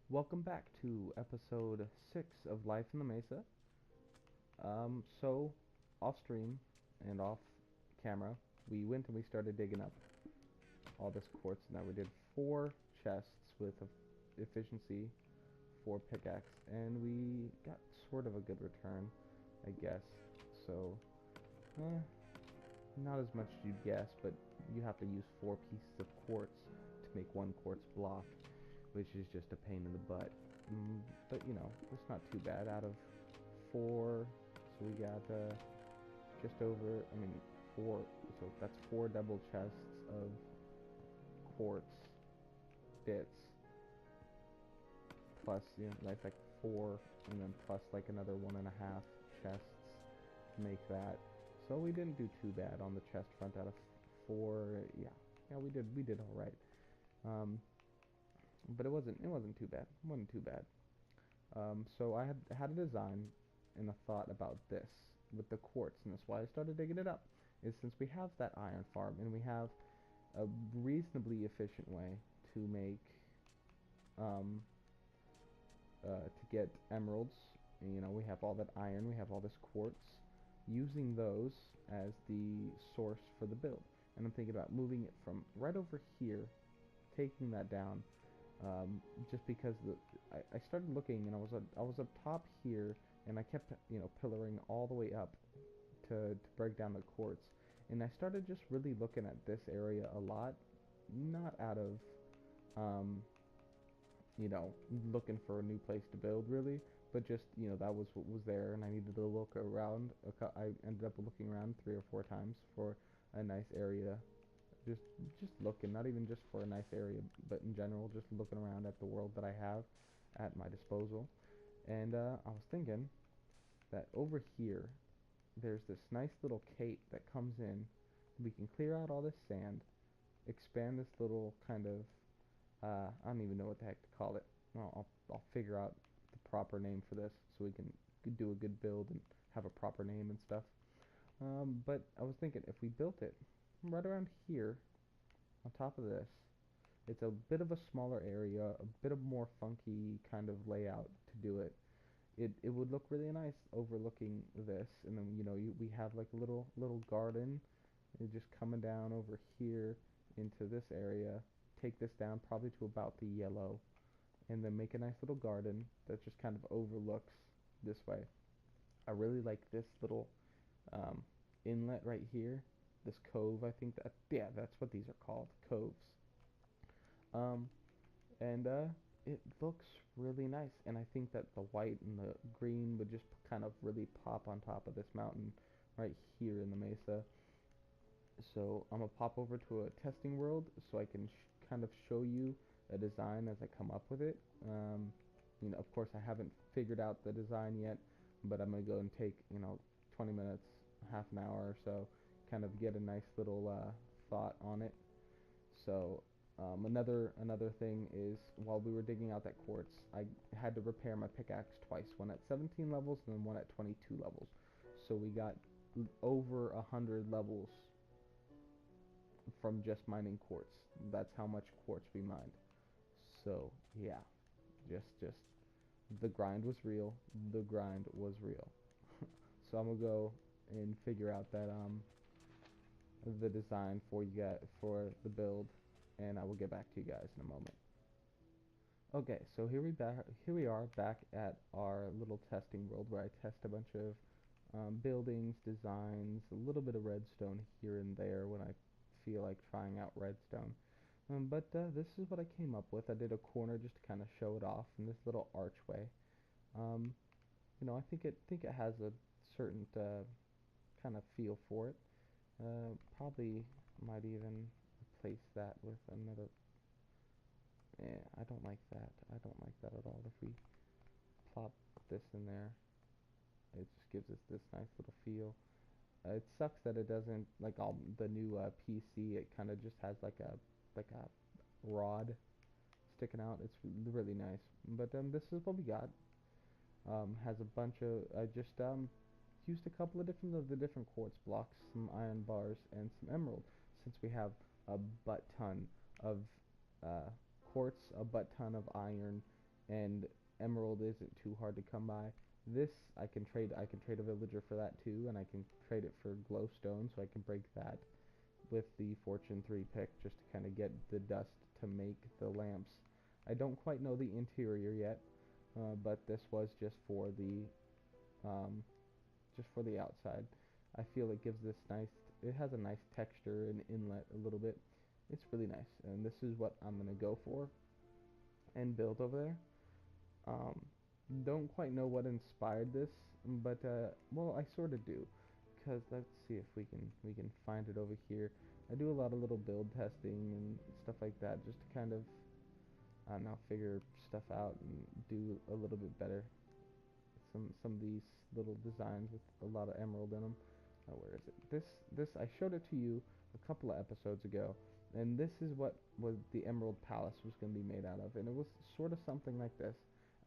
Welcome back to episode 6 of Life in the Mesa. So, off stream and off camera, we went and we started digging up all this quartz. Now we did 4 chests with efficiency, 4 pickaxe, and we got sort of a good return, I guess. So, not as much as you'd guess, but you have to use 4 pieces of quartz to make 1 quartz block, which is just a pain in the butt. But you know, it's not too bad. Out of 4, so we got just over, 4, so that's 4 double chests of quartz bits, plus, you know, like 4, and then plus like another 1.5 chests to make that. So we didn't do too bad on the chest front out of 4. Yeah, we did all right. But it wasn't too bad. It wasn't too bad. So I had a design and a thought about this with the quartz, and that's why I started digging it up. Is since we have that iron farm and we have a reasonably efficient way to make to get emeralds. You know, we have all that iron, we have all this quartz, using those as the source for the build. And I'm thinking about moving it from right over here, taking that down, just because I started looking and I was up top here, and I kept, you know, pillaring all the way up to break down the quartz, and I started just really looking at this area a lot, not out of you know, looking for a new place to build really, but just, you know, that was what was there, and I needed to look around. I ended up looking around 3 or 4 times for a nice area. Just just looking, not even just for a nice area, but in general, just looking around at the world that I have at my disposal. And I was thinking that over here, there's this nice little cape that comes in. We can clear out all this sand, expand this little kind of, I don't even know what the heck to call it. Well, I'll figure out the proper name for this so we can do a good build and have a proper name and stuff. But I was thinking if we built it right around here on top of this, it's a bit of a smaller area, a bit of more funky kind of layout to do it. It would look really nice overlooking this, and then, you know, we have like a little garden, just coming down over here into this area. Take this down probably to about the yellow, and then make a nice little garden that just kind of overlooks this way. I really like this little um, inlet right here, this cove. I think that, yeah, that's what these are called, coves. Um, and it looks really nice, and I think that the white and the green would just kind of really pop on top of this mountain right here in the mesa. So I'm gonna pop over to a testing world so I can kind of show you a design as I come up with it. You know, of course I haven't figured out the design yet, but I'm gonna go and take, you know, 20 minutes, half an hour or so, kind of get a nice little thought on it. So another thing is, while we were digging out that quartz, I had to repair my pickaxe twice, one at 17 levels and then one at 22 levels. So we got over 100 levels from just mining quartz. That's how much quartz we mined. So yeah, just the grind was real. The grind was real. So I'm gonna go and figure out that the design for you guys for the build, and I will get back to you guys in a moment. Okay, so here we are back at our little testing world where I test a bunch of buildings, designs, a little bit of redstone here and there when I feel like trying out redstone. But this is what I came up with. I did a corner just to kind of show it off, in this little archway. Um, you know, I think it has a certain kind of feel for it. Probably might even replace that with another. Yeah, I don't like that. I don't like that at all. If we plop this in there, it just gives us this nice little feel. It sucks that it doesn't, like all the new PC. It kind of just has like a rod sticking out. It's really nice. But this is what we got. Has a bunch of, I just used a couple of different quartz blocks, some iron bars, and some emerald. Since we have a butt ton of uh, quartz, a butt ton of iron, and emerald isn't too hard to come by. This I can trade a villager for that too, and I can trade it for glowstone, so I can break that with the Fortune 3 pick just to kind of get the dust to make the lamps. I don't quite know the interior yet, but this was um, just for the outside. I feel it gives this nice, it has a nice texture and inlet a little bit. It's really nice, and this is what I'm gonna go for and build over there. Um, don't quite know what inspired this, but well, I sort of do, because let's see if we can find it over here. I do a lot of little build testing and stuff like that, just to kind of, I don't know, figure stuff out and do a little bit better. Some of these little designs with a lot of emerald in them. Where is it? This I showed it to you a couple of episodes ago, and this is what was the Emerald Palace was going to be made out of, and it was sort of something like this.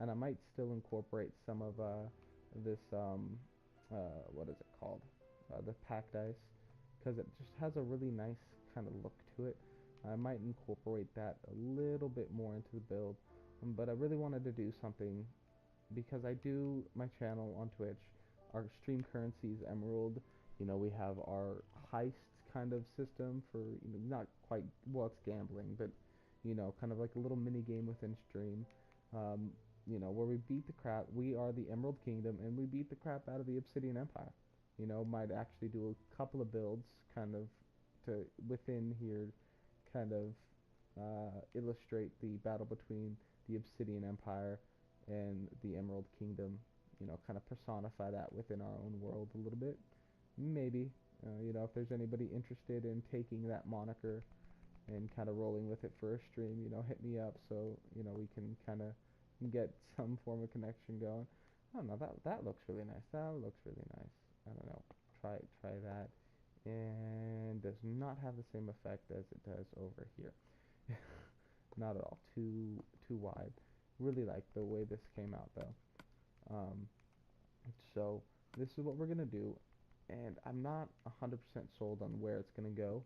And I might still incorporate some of this what is it called? The packed ice, because it just has a really nice kind of look to it. I might incorporate that a little bit more into the build, but I really wanted to do something because I do my channel on Twitch. Our stream currency is Emerald. You know, we have our heists kind of system for, you know, not quite, well, it's gambling, but, you know, kind of like a little mini game within stream. Um, you know, where we beat the crap. We are the Emerald Kingdom, and we beat the crap out of the Obsidian Empire. You know, might actually do a couple of builds kind of to within here, kind of illustrate the battle between the Obsidian Empire and the Emerald Kingdom. You know, kind of personify that within our own world a little bit. Maybe, you know, if there's anybody interested in taking that moniker and kind of rolling with it for a stream, you know, hit me up so, you know, we can kind of get some form of connection going. I don't know, that looks really nice. That looks really nice. I don't know. Try that. And does not have the same effect as it does over here. Not at all. Too wide. Really like the way this came out though. Um, so this is what we're gonna do, and I'm not 100% sold on where it's gonna go.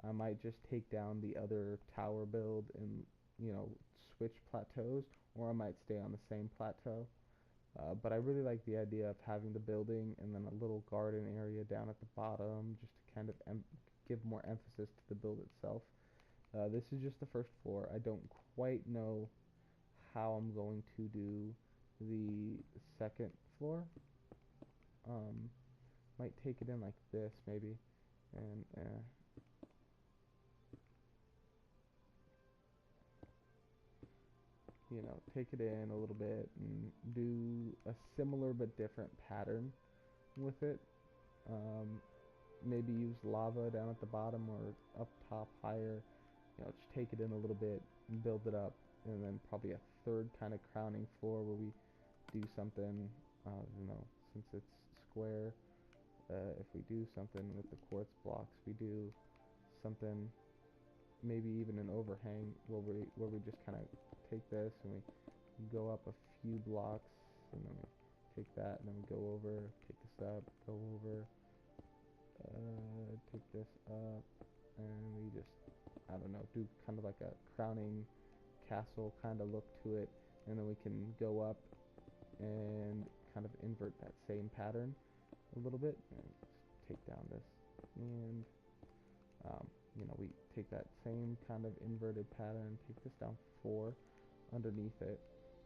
I might just take down the other tower build and, you know, switch plateaus, or I might stay on the same plateau. But I really like the idea of having the building and then a little garden area down at the bottom, just to kind of give more emphasis to the build itself. This is just the first floor. I don't quite know how I'm going to do the second floor. Um, might take it in like this maybe, and you know, take it in a little bit and do a similar but different pattern with it. Um, maybe use lava down at the bottom or up top higher. You know, just take it in a little bit and build it up, and then probably a third kind of crowning floor where we do something. You know, since it's square, if we do something with the quartz blocks, we do something, maybe even an overhang where we just kind of take this and we go up a few blocks, and then we take that, and then we go over, take this up, go over, take this up, and we just, I don't know, do kind of like a crowning castle kind of look to it, and then we can go up and kind of invert that same pattern a little bit, and just take down this, and you know, we take that same kind of inverted pattern, take this down 4 underneath it,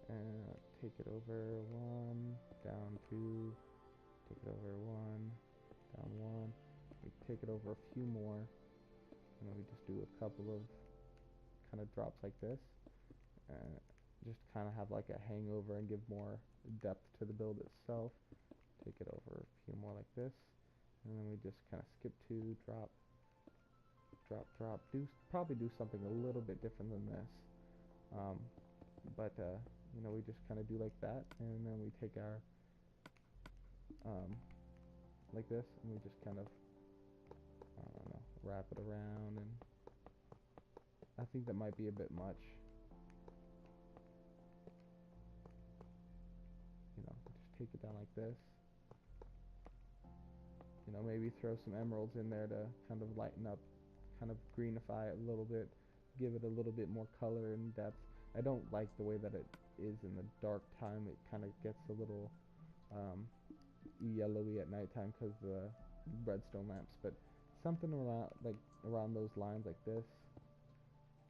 and take it over 1, down 2, take it over 1, down 1, we take it over a few more, and then we just do a couple of kind of drops like this, and just kind of have like a hangover and give more depth to the build itself. Take it over a few more like this, and then we just kind of skip 2, drop, drop, drop. Probably do something a little bit different than this, but you know, we just kind of do like that, and then we take our like this, and we just kind of, I don't know, wrap it around, and I think that might be a bit much. You know, just take it down like this. You know, maybe throw some emeralds in there to kind of lighten up, kind of greenify it a little bit, give it a little bit more color and depth. I don't like the way that is in the dark time. It kind of gets a little yellowy at nighttime because the redstone lamps. But something around those lines like this,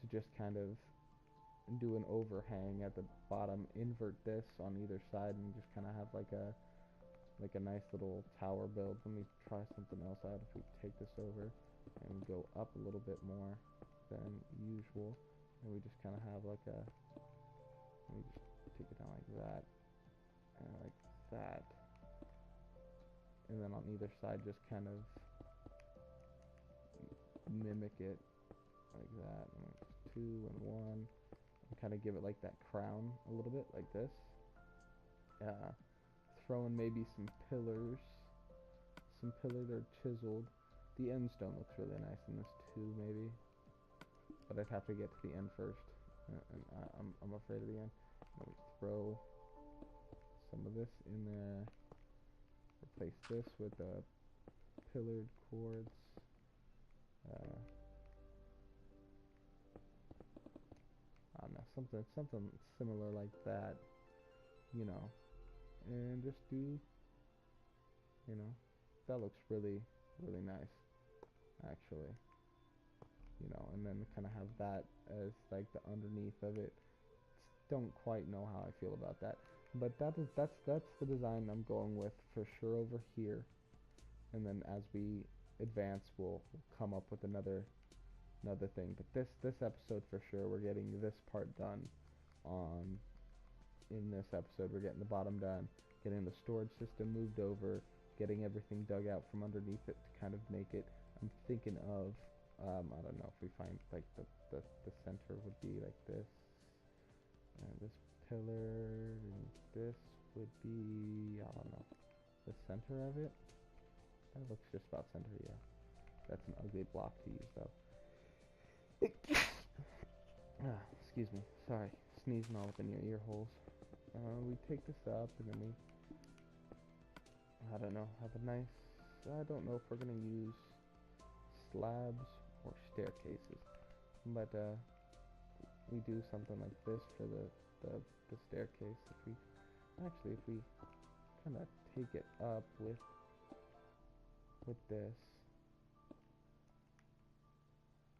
to just kind of do an overhang at the bottom, invert this on either side, and just kind of have like a nice little tower build. Let me try something else out. If we take this over and go up a little bit more than usual, and we just kind of have like a, let me just take it down like that, and like that, and then on either side just kind of mimic it like that, and 2 and 1, and kind of give it like that crown a little bit like this. Throw in maybe some pillars are chiseled. The end stone looks really nice in this too, maybe, but I'd have to get to the end first, and I'm afraid of the end. Let me throw some of this in there. Replace this with pillared cords. I don't know, something similar like that, you know, and just do, you know, that looks really nice, actually, you know, and then kind of have that as like the underneath of it. Don't quite know how I feel about that, but that's the design I'm going with for sure over here. And then as we advance, we'll come up with another thing. But this episode for sure, we're getting this part done. In this episode, we're getting the bottom done, getting the storage system moved over, getting everything dug out from underneath it to kind of make it. I'm thinking of I don't know if we find like the center would be like this, and this pillar, and this would be, I don't know, the center of it. That looks just about center, yeah. That's an ugly block to use though. Excuse me, sorry, sneezing all up in your ear holes. We take this up and then we, I don't know, have a nice, I don't know if we're gonna use slabs or staircases, but we do something like this for the staircase. If we kind of take it up with this,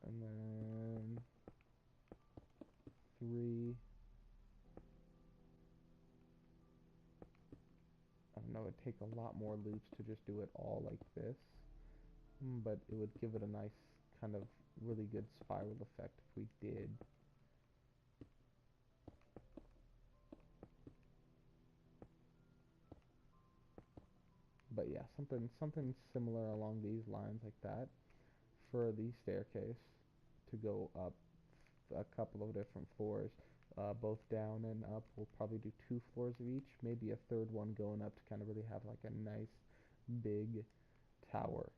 and then 3, I don't know, it'd take a lot more loops to just do it all like this, but it would give it a nice kind of really good spiral effect if we did. But yeah, something similar along these lines like that for the staircase to go up a couple of different floors, both down and up. We'll probably do 2 floors of each, maybe a third one going up to kind of really have like a nice big tower.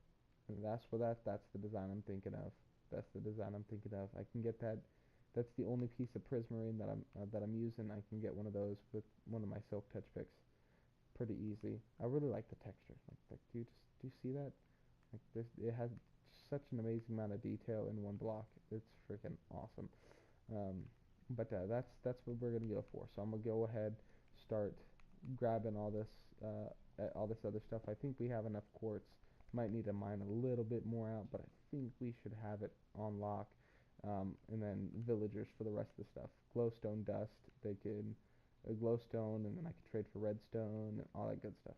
And that's the design I'm thinking of. That's the design I'm thinking of. I can get that. That's the only piece of prismarine that I'm using. I can get one of those with one of my silk touch picks pretty easy. I really like the texture. Like do you see that? Like this, it has such an amazing amount of detail in one block. It's freaking awesome. But that's what we're gonna go for. So I'm gonna go ahead, start grabbing all this other stuff. I think we have enough quartz. Might need to mine a little bit more out, but I think we should have it on lock. And then villagers for the rest of the stuff. Glowstone dust. They can glowstone, and then I can trade for redstone and all that good stuff.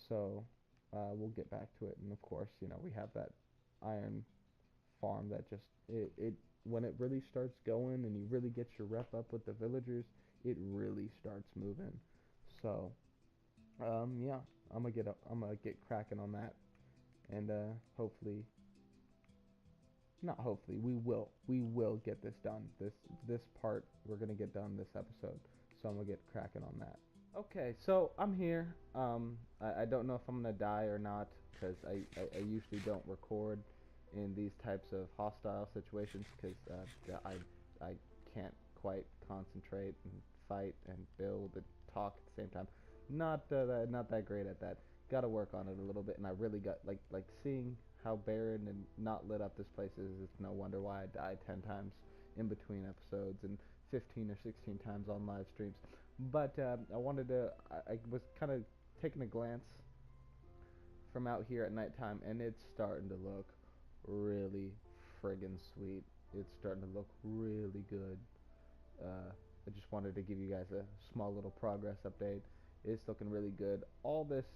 So we'll get back to it. And of course, you know, we have that iron farm that just it when it really starts going and you really get your rep up with the villagers, it really starts moving. So yeah, I'm gonna get cracking on that, and hopefully, not hopefully, we will get this done. This part we're gonna get done this episode, so I'm gonna get cracking on that. Okay, so I'm here. I don't know if I'm gonna die or not, because I usually don't record in these types of hostile situations, because I can't quite concentrate and fight and build and talk at the same time. Not that great at that. Got to work on it a little bit, and I really got like seeing how barren and not lit up this place is. It's no wonder why I died 10 times in between episodes, and 15 or 16 times on live streams. But I wanted to. I was kind of taking a glance from out here at nighttime, and it's starting to look really friggin' sweet. It's starting to look really good. I just wanted to give you guys a small little progress update. It's looking really good. All this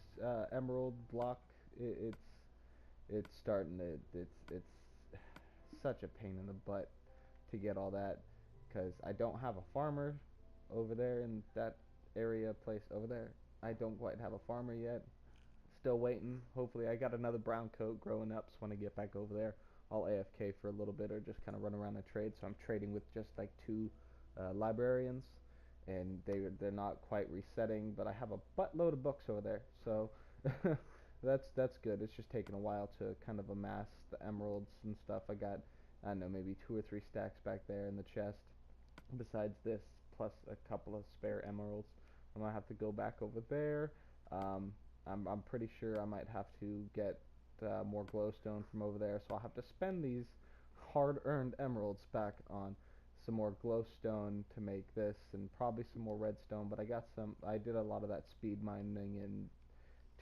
emerald block, it's starting to it's such a pain in the butt to get all that, because I don't have a farmer over there in that area place over there. I don't quite have a farmer yet. Still waiting. Hopefully, I got another brown coat growing up, so when I get back over there, I'll AFK for a little bit or just kind of run around and trade. So I'm trading with just like two librarians, and they're not quite resetting, but I have a buttload of books over there, so that's good. It's just taking a while to kind of amass the emeralds and stuff. I got, I don't know, maybe 2 or 3 stacks back there in the chest. Besides this, plus a couple of spare emeralds, I'm gonna have to go back over there. I'm pretty sure I might have to get more glowstone from over there, so I'll have to spend these hard-earned emeralds back on some more glowstone to make this, and probably some more redstone. But I did a lot of that speed mining in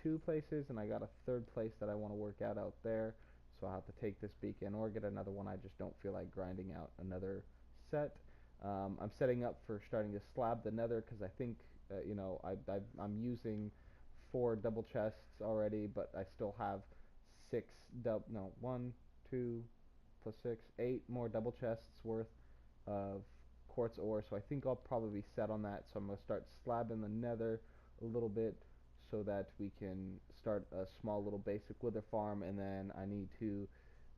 2 places, and I got a 3rd place that I want to work out there. So I'll have to take this beacon or get another one. I just don't feel like grinding out another set. I'm setting up for starting to slab the nether, because I think I'm using 4 double chests already, but I still have 1, 2 plus 6, 8 more double chests worth of quartz ore. So I think I'll probably be set on that. So I'm gonna start slabbing the nether a little bit, so that we can start a small little basic wither farm. And then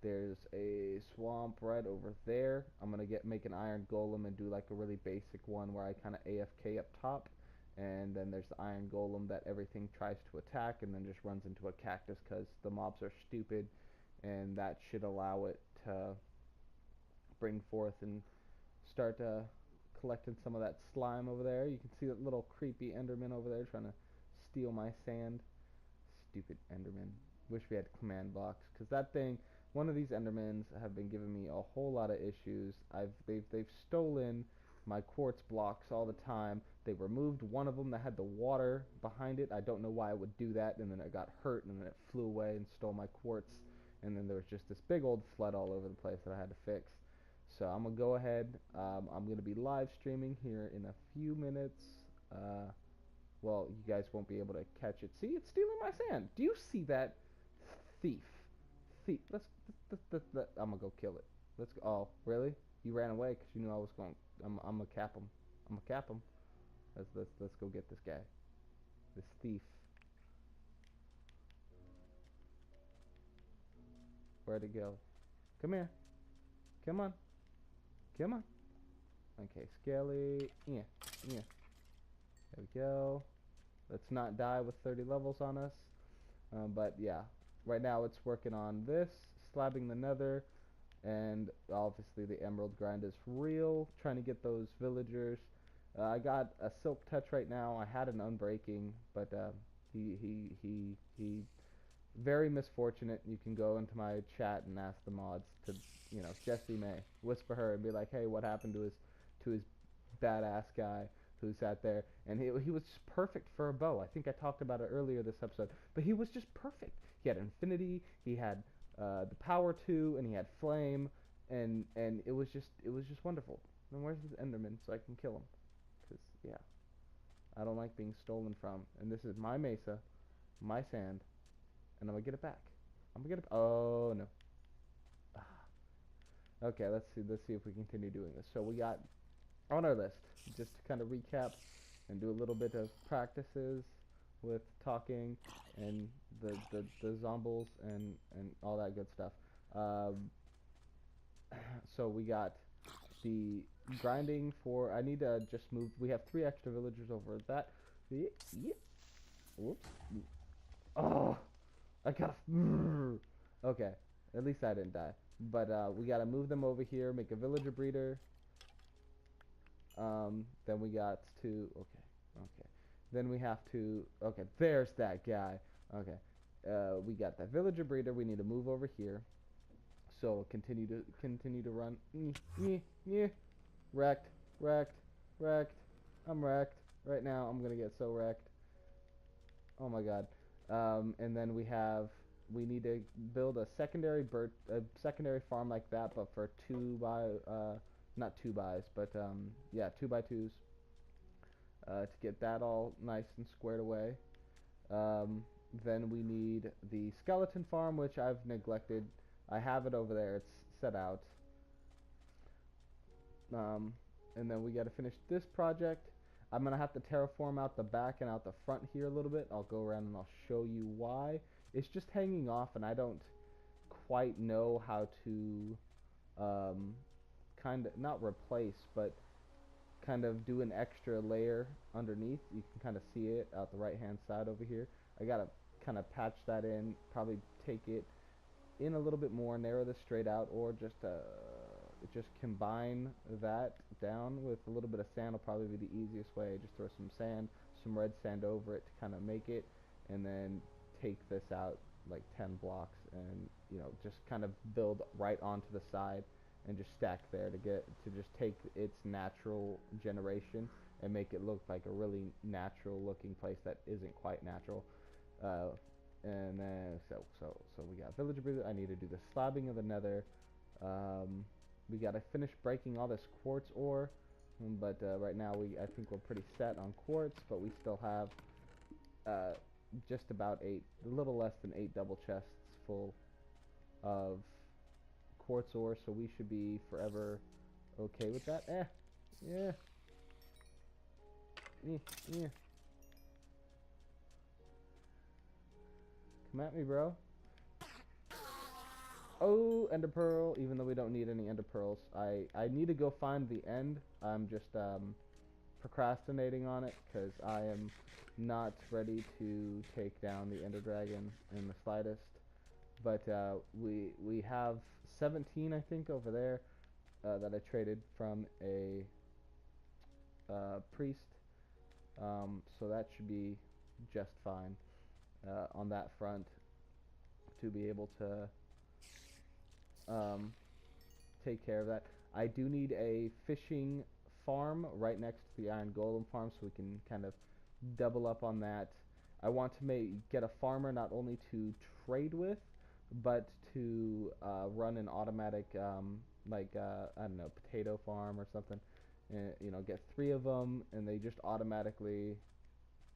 there's a swamp right over there. I'm gonna make an iron golem and do like a really basic one where I kind of AFK up top, and then there's the iron golem that everything tries to attack, and then just runs into a cactus because the mobs are stupid, and that should allow it to bring forth and start collecting some of that slime over there. You can see that little creepy enderman over there trying to steal my sand. Stupid enderman. Wish we had command blocks, because that thing, one of these endermans have been giving me a whole lot of issues. They've stolen my quartz blocks all the time. They removed one of them that had the water behind it. I don't know why it would do that, and then it got hurt, and then it flew away and stole my quartz. And then there was just this big old flood all over the place that I had to fix. So I'm gonna go ahead. I'm gonna be live streaming here in a few minutes. Well, you guys won't be able to catch it. See, it's stealing my sand. Do you see that? Thief. Thief. I'm gonna go kill it. Let's go. Oh, really? You ran away because you knew I was going. I'm gonna cap him. I'm gonna cap him. Let's go get this guy. This thief. Where'd he go? Come here. Come on. Come on. Okay, Scaly. Yeah. Yeah. There we go. Let's not die with 30 levels on us. But yeah, right now it's working on this, slabbing the nether, and obviously the emerald grind is real. Trying to get those villagers. I got a silk touch right now. I had an unbreaking, but he very misfortunate. You can go into my chat and ask the mods to, Jessie May, whisper her and be like, hey, what happened to his badass guy who sat there, and he was just perfect for a bow. I think I talked about it earlier this episode, but he was just perfect. He had infinity, he had the power to, and he had flame, and it was just wonderful. And where's this enderman so I can kill him? Because yeah, I don't like being stolen from, and this is my mesa, my sand, and I'm gonna get it back. I'm gonna get it. Oh no. Okay, let's see if we continue doing this. So we got on our list, just to kind of recap and do a little bit of practices with talking and the zombies and all that good stuff. So we got the grinding for, I need to just move, we have 3 extra villagers over that. Yeah. Whoops. Oh, I got okay, at least I didn't die. But we gotta move them over here, make a villager breeder. Then we got to, okay. Then we have to, okay, there's that guy. Okay. We got that villager breeder. We need to move over here. So continue to run. Wrecked. Wrecked. Wrecked. I'm wrecked. Right now, I'm gonna get so wrecked. Oh my god. And then we need to build a secondary farm like that, but for not two bys, but yeah, 2x2s, to get that all nice and squared away. Um, then we need the skeleton farm, which I've neglected. I have it over there. It's set out. Um, and then we got to finish this project. I'm gonna have to terraform out the back and out the front here a little bit. I'll go around and I'll show you why. It's just hanging off, and I don't quite know how to kind of not replace, but kind of do an extra layer underneath. You can kind of see it out the right hand side over here. I gotta kind of patch that in, probably take it in a little bit more, narrow this straight out, or just combine that down with a little bit of sand will probably be the easiest way. Just throw some sand, some red sand over it to kind of make it, and then take this out like 10 blocks and just kind of build right onto the side and just stack there to just take its natural generation and make it look like a really natural looking place that isn't quite natural. Uh, and then so we got villager breather. I need to do the slabbing of the nether. We gotta finish breaking all this quartz ore, but right now I think we're pretty set on quartz, but we still have just about a little less than 8 double chests full of quartz ore, so we should be forever okay with that. Yeah. Yeah. Come at me, bro. Oh, ender pearl, even though we don't need any ender pearls. I need to go find the end. I'm just procrastinating on it because I am not ready to take down the ender dragon in the slightest. But we have 17, I think, over there that I traded from a priest. So that should be just fine on that front to be able to take care of that. I do need a fishing farm right next to the iron golem farm so we can kind of double up on that. I want to get a farmer not only to trade with, but to run an automatic I don't know, potato farm or something. Get 3 of them, and they just automatically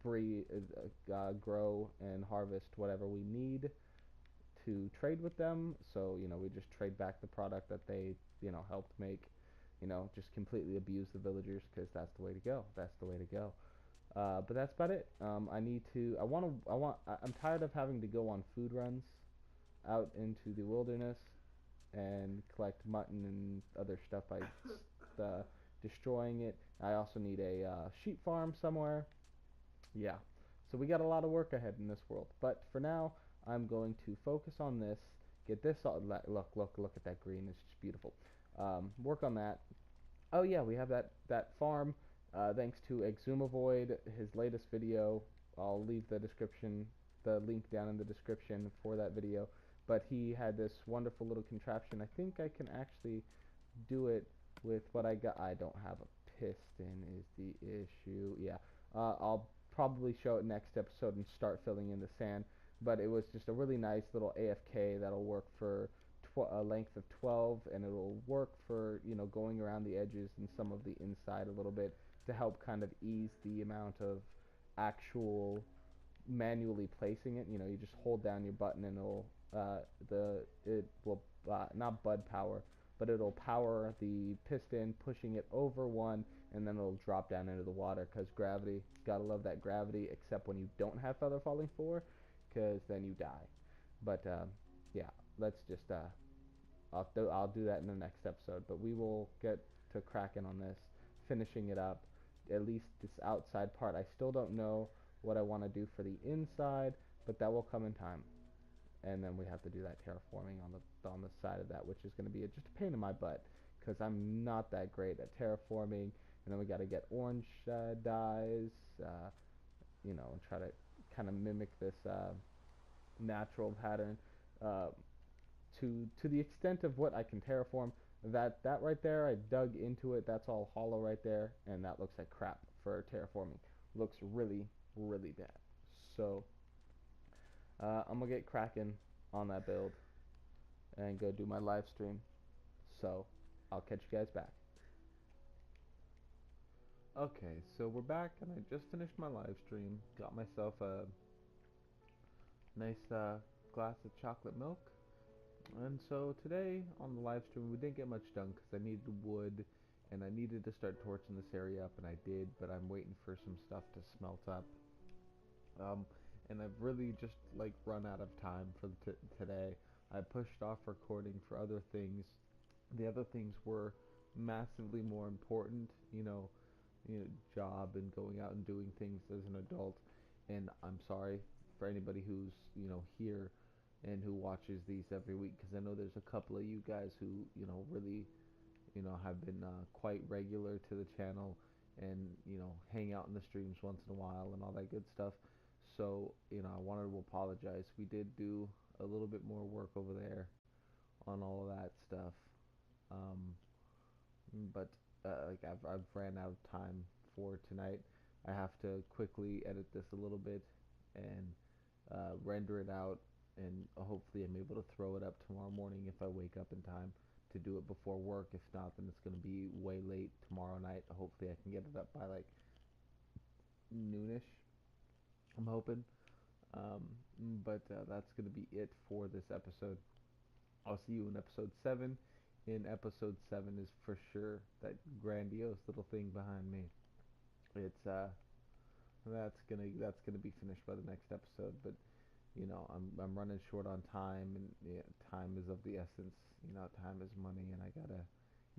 grow and harvest whatever we need to trade with them. So we just trade back the product that they helped make. Just completely abuse the villagers because that's the way to go. That's the way to go. But that's about it. I'm tired of having to go on food runs out into the wilderness and collect mutton and other stuff by destroying it. I also need a sheep farm somewhere. Yeah. So we got a lot of work ahead in this world. But for now, I'm going to focus on this. Get this all. Look at that green. It's just beautiful. Work on that. Oh yeah, we have that farm. Thanks to Exumavoid, his latest video. I'll leave the link down in the description for that video. But he had this wonderful little contraption. I think I can actually do it with what I got. I don't have a piston is the issue. Yeah. I'll probably show it next episode and start filling in the sand. But it was just a really nice little AFK that'll work for a length of 12, and it'll work for going around the edges and some of the inside a little bit to help kind of ease the amount of actual manually placing it. You just hold down your button and it will not bud power, but it'll power the piston, pushing it over one, and then it'll drop down into the water because gravity. Gotta love that gravity, except when you don't have feather falling 4, because then you die. But yeah, let's just I'll do that in the next episode. But we will get to cracking on this, finishing it up. At least this outside part. I still don't know what I want to do for the inside, but that will come in time. And then we have to do that terraforming on the side of that, which is going to be just a pain in my butt because I'm not that great at terraforming. And then we got to get orange dyes, and try to kind of mimic this natural pattern to the extent of what I can terraform. That right there, I dug into it. That's all hollow right there, and that looks like crap for terraforming. Looks really, really bad. So I'm gonna get cracking on that build and go do my live stream. So I'll catch you guys back. Okay, so we're back, and I just finished my live stream. Got myself a nice glass of chocolate milk. And so today on the live stream, we didn't get much done because I needed wood and I needed to start torching this area up, and I did, but I'm waiting for some stuff to smelt up. Um, and I've really just like run out of time for today. I pushed off recording for other things. The other things were massively more important, job and going out and doing things as an adult. And I'm sorry for anybody who's here and who watches these every week, because I know there's a couple of you guys who really have been quite regular to the channel and hang out in the streams once in a while and all that good stuff. So I wanted to apologize. We did do a little bit more work over there on all of that stuff. Um, but like I've ran out of time for tonight. I have to quickly edit this a little bit and render it out, and hopefully I'm able to throw it up tomorrow morning if I wake up in time to do it before work. If not, then it's going to be way late tomorrow night. Hopefully I can get it up by like noonish, I'm hoping. Um, but that's going to be it for this episode. I'll see you in episode 7. In episode 7 is for sure that grandiose little thing behind me. It's that's gonna be finished by the next episode. But I'm running short on time, and yeah, time is of the essence. Time is money, and I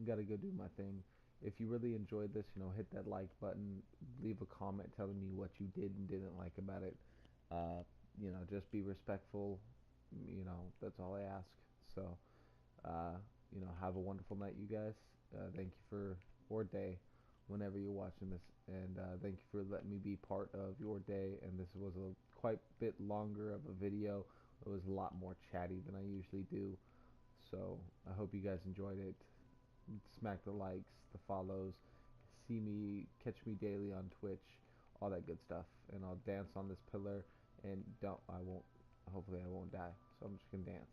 gotta go do my thing. If you really enjoyed this, hit that like button, leave a comment telling me what you did and didn't like about it. Uh, just be respectful. That's all I ask. So, have a wonderful night, you guys. Thank you or day, whenever you're watching this, and thank you for letting me be part of your day. And this was a quite bit longer of a video. It was a lot more chatty than I usually do. So I hope you guys enjoyed it. Smack the likes, the follows, catch me daily on Twitch, all that good stuff. And I'll dance on this pillar, and hopefully I won't die. So I'm just gonna dance.